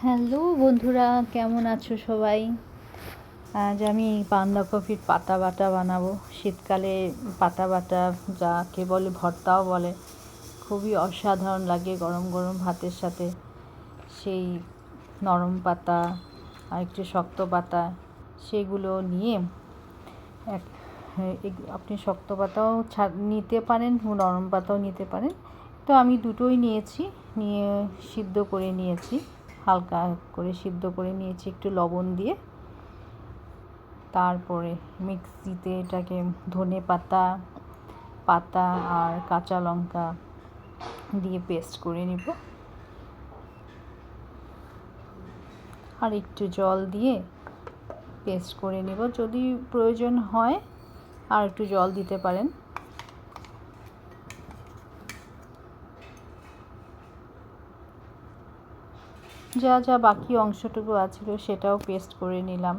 Hello বন্ধুরা, কেমন আছো সবাই? আজ আমি বাঁধাকপির পাতা বাটা বানাবো। শীতকালে পাতা বাটা যাকে বলে ভর্তাও বলে, খুবই অসাধারণ লাগে গরম গরম ভাতের সাথে। সেই নরম পাতা আর একটু শক্ত পাতা সেগুলো নিয়ে আপনি শক্ত পাতাও নিতে পারেন, নরম পাতাও নিতে পারেন। তো আমি দুটোই নিয়েছি, নিয়ে সিদ্ধ করে নিয়েছি, হালকা করে সিদ্ধ করে নিয়েছি একটু লবণ দিয়ে। তারপরে মিক্সিতে এটাকে ধনে পাতা পাতা আর কাঁচা লঙ্কা দিয়ে পেস্ট করে নিব, আর একটু জল দিয়ে পেস্ট করে নেব। যদি প্রয়োজন হয় আর একটু জল দিতে পারেন। যা যা বাকি অংশটুকু আছিল সেটাও পেস্ট করে নিলাম।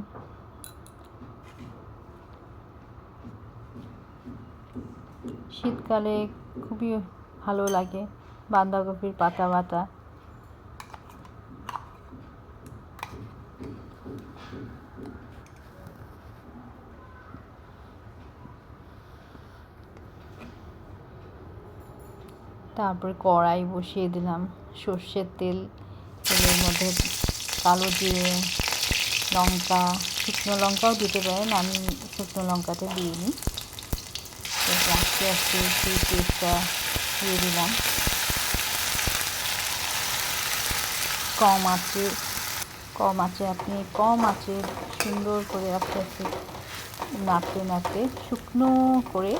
শীতকালে খুবই ভালো লাগে বাঁধাকপির পাতা বাটা। তারপরে কড়াই বসিয়ে দিলাম, সর্ষের তেলের মধ্যে কালো জিরে, লঙ্কা, শুকনো লঙ্কাও দিতে পারেন, আমি শুকনো লঙ্কাটা দিইনি। আস্তে আস্তে সেই পেস্টটা দিয়ে দিলাম। কম আঁচে সুন্দর করে আস্তে আস্তে নাড়তে শুকনো করে,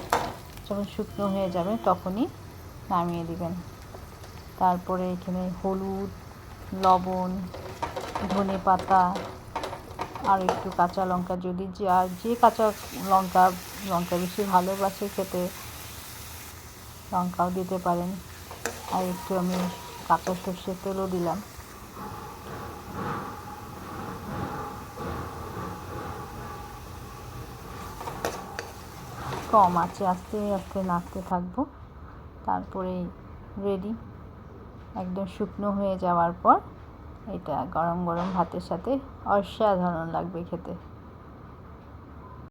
যখন শুকনো হয়ে যাবে তখনই নামিয়ে দিবেন। তারপরে এখানে হলুদ, লবণ, ধনে পাতা আর একটু কাঁচা লঙ্কা, যদি যে কাঁচা লঙ্কা বেশি ভালোবাসে খেতে, লঙ্কাও দিতে পারেন। আর একটু আমি কাঁচা সর্ষের তেলও দিলাম। কম আছে, আস্তে আস্তে নাড়তে থাকবো। তারপরে রেডি, একদম শুকনো হয়ে যাওয়ার পর এটা গরম গরম ভাতের সাথে অসাধারণ লাগবে খেতে।